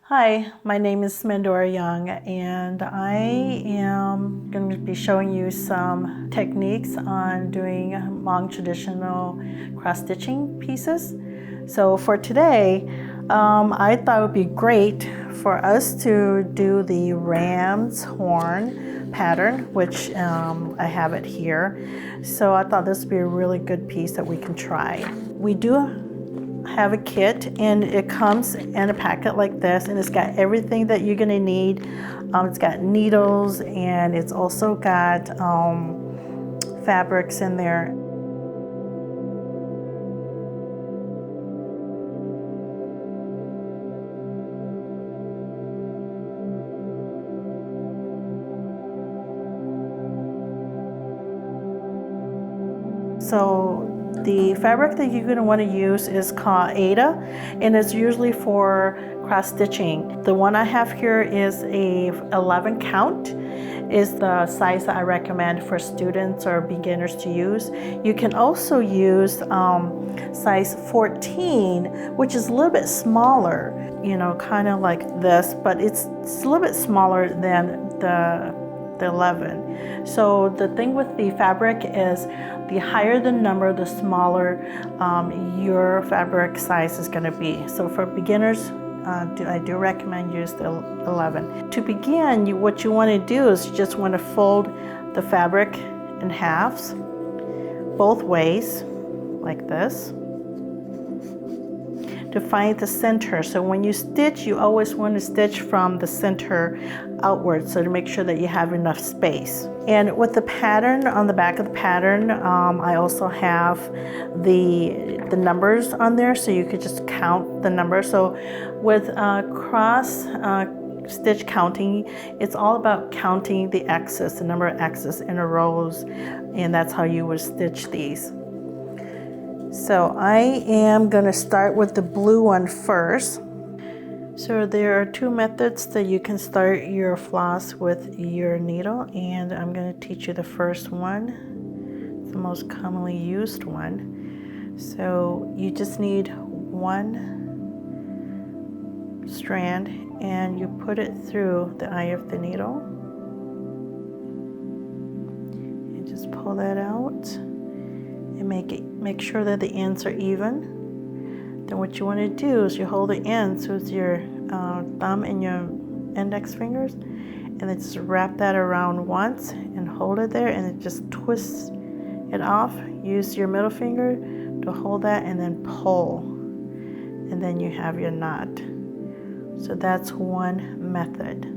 Hi, my name is Mandora Young, and I am going to be showing you some techniques on doing Hmong traditional cross-stitching pieces. So for today, I thought it would be great for us to do the ram's horn pattern, which I have it here. So I thought this would be a really good piece that we can try. We do have a kit, and it comes in a packet like this, and it's got everything that you're going to need. It's got needles, and it's also got fabrics in there. So the fabric that you're going to want to use is called Ada, and it's usually for cross stitching. The one I have here is a 11 count, is the size that I recommend for students or beginners to use. You can also use size 14, which is a little bit smaller, kind of like this, but it's a little bit smaller than the 11. So the thing with the fabric is the higher the number, the smaller your fabric size is going to be. So for beginners, I do recommend use the 11. To begin, what you want to do is you just want to fold the fabric in halves, both ways, like this, to find the center. So when you stitch, you always want to stitch from the center outward, so to make sure that you have enough space. And with the pattern, on the back of the pattern, I also have the numbers on there, so you could just count the numbers. So with cross stitch counting, it's all about counting the X's, the number of X's in a rows, and that's how you would stitch these. So I am going to start with the blue one first. So there are two methods that you can start your floss with your needle, and I'm going to teach you the first one. It's the most commonly used one. So you just need one strand, and you put it through the eye of the needle. And just pull that out. And make sure that the ends are even. Then what you want to do is you hold the ends with your thumb and your index fingers, and then just wrap that around once and hold it there, and it just twists it off. Use your middle finger to hold that and then pull, and then you have your knot. So that's one method.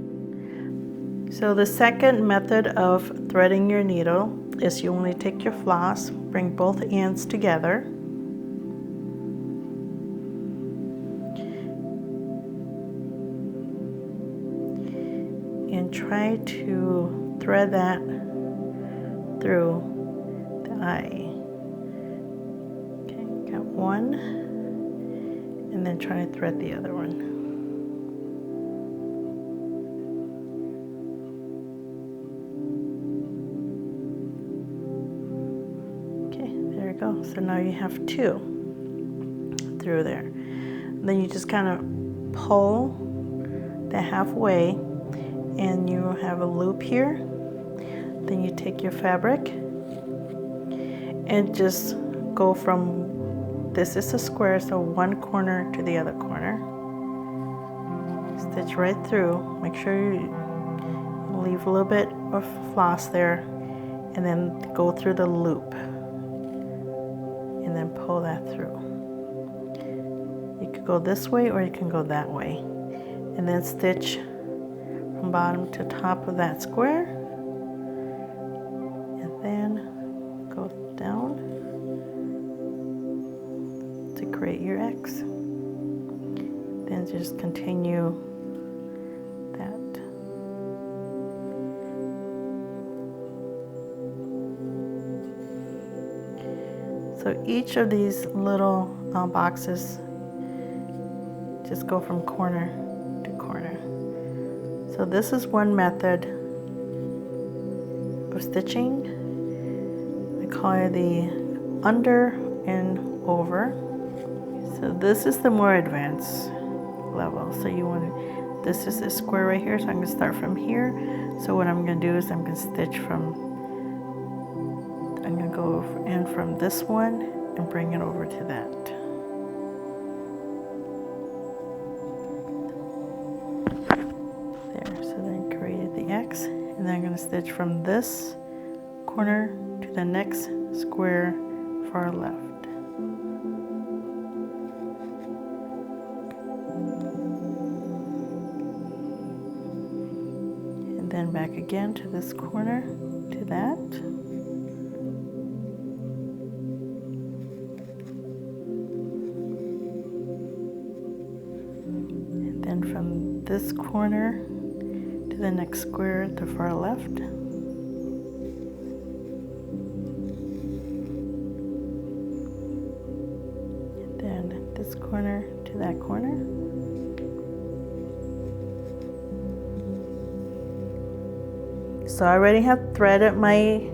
So the second method of threading your needle is you only take your floss, bring both ends together, and try to thread that through the eye. Okay, got one, and then try to thread the other one. Go. So now you have two through there. And then you just kind of pull the halfway, and you have a loop here. Then you take your fabric and just go from, this is a square, so one corner to the other corner. Stitch right through. Make sure you leave a little bit of floss there, and then go through the loop. And then pull that through. You could go this way or you can go that way. And then stitch from bottom to top of that square. And then go down to create your X. Then just continue that. So each of these little boxes just go from corner to corner. So this is one method of stitching. I call it the under and over. So this is the more advanced level. So you want to this is a square right here, so I'm going to start from here. So what I'm going to do is I'm going to stitch from, I'm going to go in from this one and bring it over to that. There, so then created the X, and then I'm going to stitch from this corner to the next square far left. And then back again to this corner, to that. And then from this corner to the next square at the far left. And then this corner to that corner. So I already have threaded my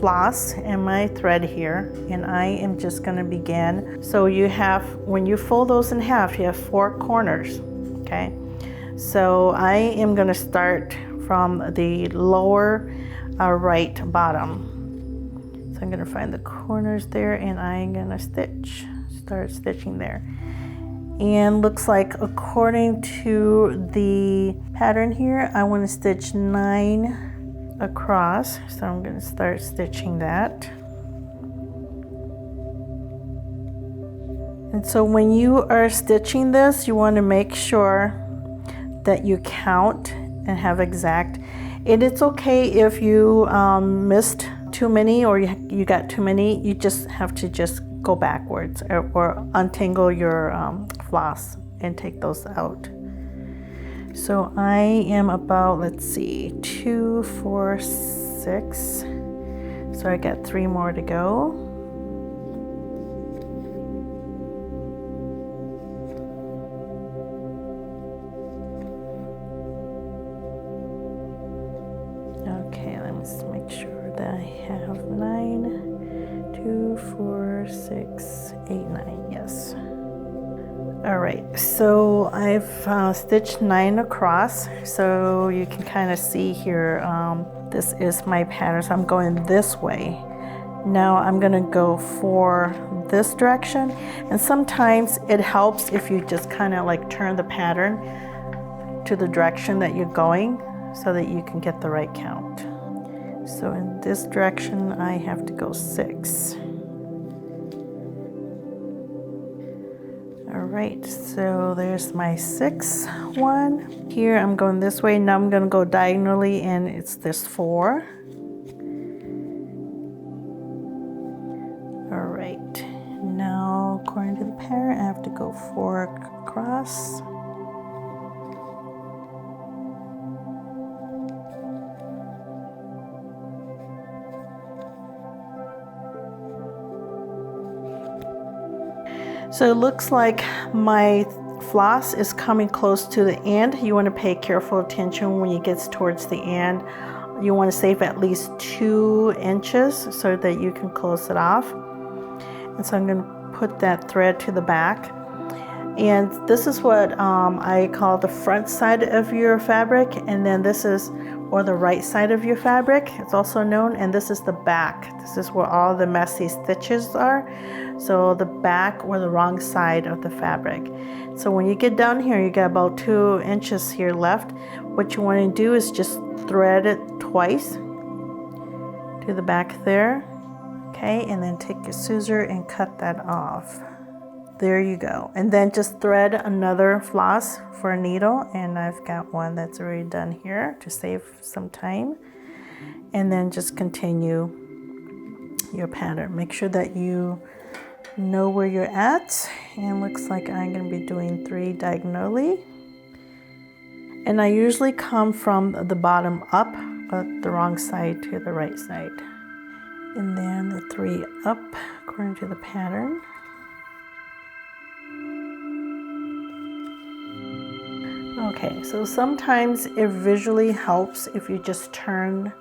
floss and my thread here, and I am just going to begin. So you have, when you fold those in half, you have 4 corners, okay? So I am going to start from the lower right bottom. So I'm going to find the corners there, and I'm going to start stitching there. And looks like according to the pattern here, I want to stitch 9 across, so I'm going to start stitching that. And so when you are stitching this, you want to make sure that you count and have exact. And it's okay if you missed too many or you got too many. You just have to just go backwards or untangle your floss and take those out. So I am about, let's see, 2, 4, 6. So I got 3 more to go. Okay, let me just make sure that I have 9, 2, 4, 6, 8, 9, yes. All right, so I've stitched 9 across, so you can kind of see here, this is my pattern, so I'm going this way. Now I'm gonna go for this direction, and sometimes it helps if you just kind of like turn the pattern to the direction that you're going so that you can get the right count. So in this direction, I have to go 6. All right, so there's my 6th one. Here I'm going this way. Now I'm going to go diagonally, and it's this 4. All right, now according to the pattern, I have to go 4 across. So it looks like my floss is coming close to the end. You want to pay careful attention when it gets towards the end. You want to save at least 2 inches so that you can close it off. And so I'm going to put that thread to the back. And this is what I call the front side of your fabric, and then this is, or the right side of your fabric, it's also known, and this is the back. This is where all the messy stitches are. So the back or the wrong side of the fabric. So when you get down here, you got about 2 inches here left. What you want to do is just thread it twice to the back there, okay, and then take your scissor and cut that off. There you go. And then just thread another floss for a needle, and I've got one that's already done here to save some time. And then just continue your pattern. Make sure that you know where you're at, and looks like I'm going to be doing 3 diagonally. And I usually come from the bottom up, but the wrong side to the right side. And then the 3 up according to the pattern. Okay, so sometimes it visually helps if you just turn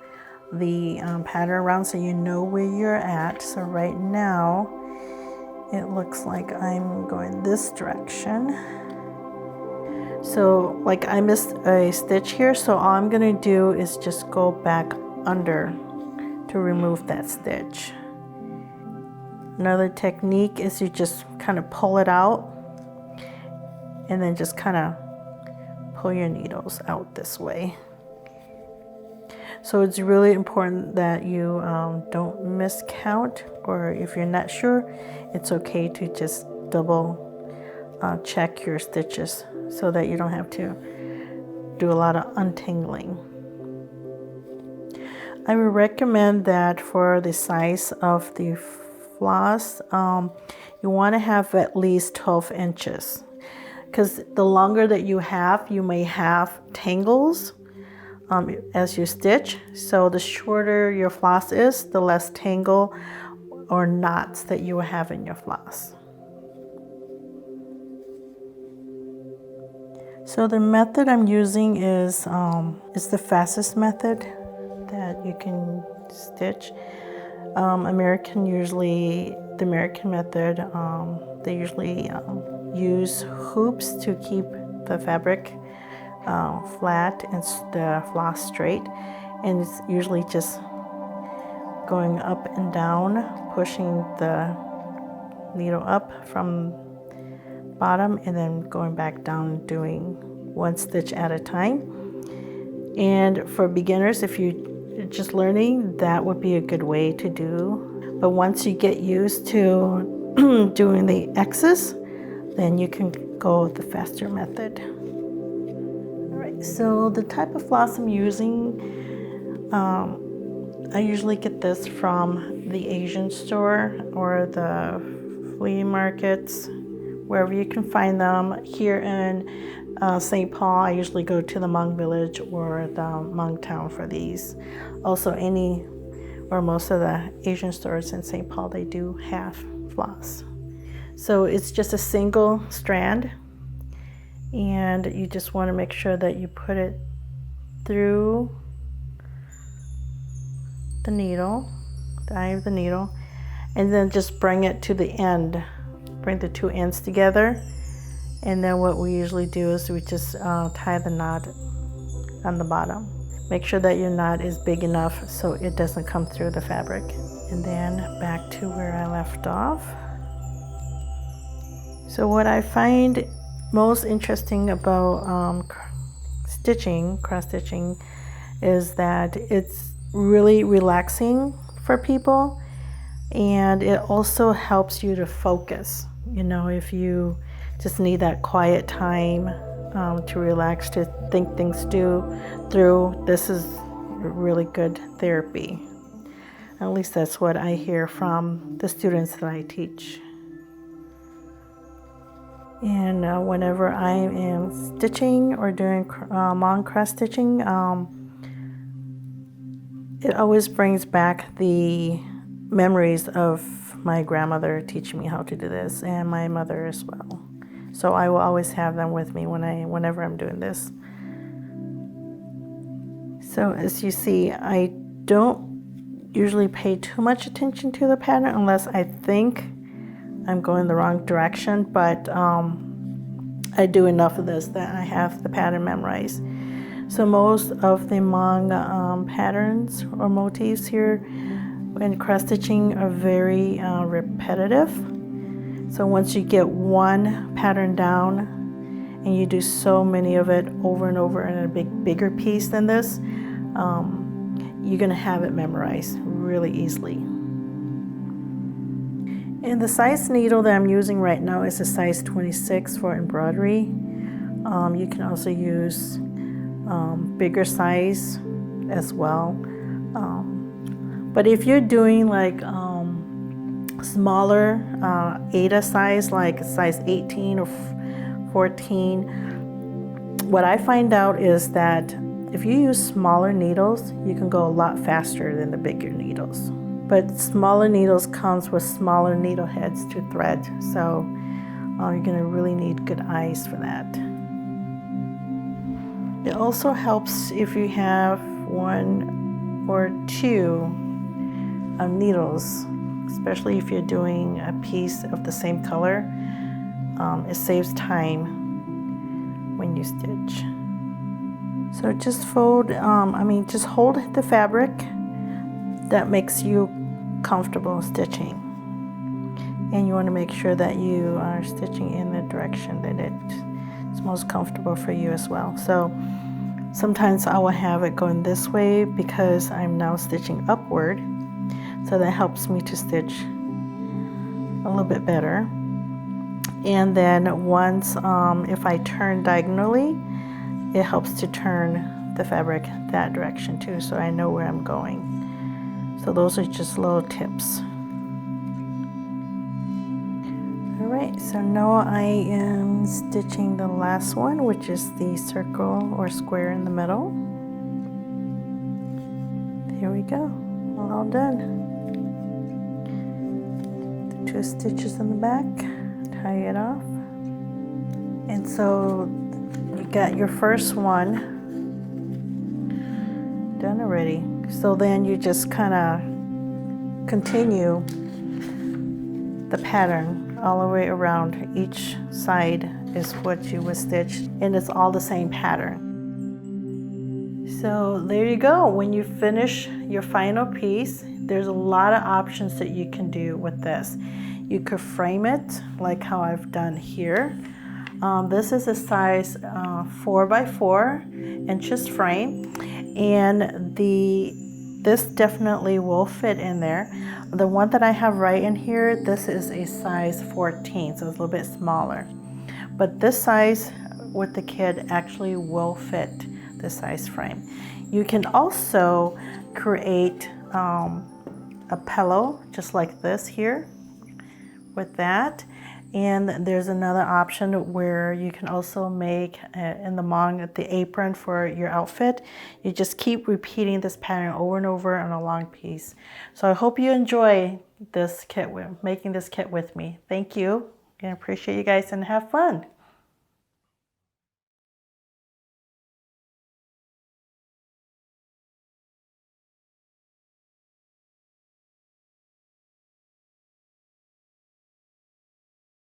the pattern around so you know where you're at. So right now, it looks like I'm going this direction. So like I missed a stitch here, so all I'm gonna do is just go back under to remove that stitch. Another technique is you just kind of pull it out and then just kind of pull your needles out this way. So it's really important that you don't miscount, or if you're not sure, it's okay to just double check your stitches so that you don't have to do a lot of untangling. I would recommend that for the size of the floss, you want to have at least 12 inches, because the longer that you have, you may have tangles as you stitch. So the shorter your floss is, the less tangle or knots that you will have in your floss. So the method I'm using is the fastest method that you can stitch. The American method, they usually use hoops to keep the fabric flat and the floss straight, and it's usually just going up and down, pushing the needle up from bottom and then going back down, doing one stitch at a time. And for beginners, if you're just learning, that would be a good way to do. But once you get used to doing the X's, then you can go with the faster method. So the type of floss I'm using, I usually get this from the Asian store or the flea markets, wherever you can find them. Here in St. Paul, I usually go to the Hmong village or the Hmong town for these. Also any or most of the Asian stores in St. Paul, they do have floss. So it's just a single strand, and you just want to make sure that you put it through the needle, the eye of the needle, and then just bring it to the end. Bring the two ends together, and then what we usually do is we just tie the knot on the bottom. Make sure that your knot is big enough so it doesn't come through the fabric. And then back to where I left off. So what I find most interesting about stitching, cross stitching, is that it's really relaxing for people, and it also helps you to focus. You know, if you just need that quiet time to relax, to think things through, this is really good therapy. At least that's what I hear from the students that I teach. And whenever I am stitching or doing Hmong cross stitching, it always brings back the memories of my grandmother teaching me how to do this, and my mother as well. So I will always have them with me whenever I'm doing this. So as you see, I don't usually pay too much attention to the pattern unless I think I'm going the wrong direction, but I do enough of this that I have the pattern memorized. So most of the Hmong patterns or motifs here in cross stitching are very repetitive. So once you get one pattern down and you do so many of it over and over in a bigger piece than this, you're gonna have it memorized really easily. And the size needle that I'm using right now is a size 26 for embroidery. You can also use bigger size as well. But if you're doing like smaller Ada size, like size 18 or 14, what I find out is that if you use smaller needles, you can go a lot faster than the bigger needles. But smaller needles comes with smaller needle heads to thread, so you're gonna really need good eyes for that. It also helps if you have one or two needles, especially if you're doing a piece of the same color. It saves time when you stitch. So just just hold the fabric that makes you comfortable stitching. And you want to make sure that you are stitching in the direction that it's most comfortable for you as well. So sometimes I will have it going this way because I'm now stitching upward. So that helps me to stitch a little bit better. And then once, if I turn diagonally, it helps to turn the fabric that direction too, so I know where I'm going. So those are just little tips. All right, so now I am stitching the last one, which is the circle or square in the middle. Here we go, all done. The 2 stitches in the back, tie it off. And so you got your first one done already. So then you just kind of continue the pattern all the way around. Each side is what you would stitch, and it's all the same pattern. So there you go. When you finish your final piece, there's a lot of options that you can do with this. You could frame it like how I've done here. This is a size 4x4 inches frame, and this definitely will fit in there. The one that I have right in here, this is a size 14, so it's a little bit smaller. But this size with the kid actually will fit the size frame. You can also create a pillow just like this here with that. And there's another option where you can also make in the Hmong the apron for your outfit. You just keep repeating this pattern over and over on a long piece. So I hope you enjoy this kit, making this kit with me. Thank you, and appreciate you guys, and have fun.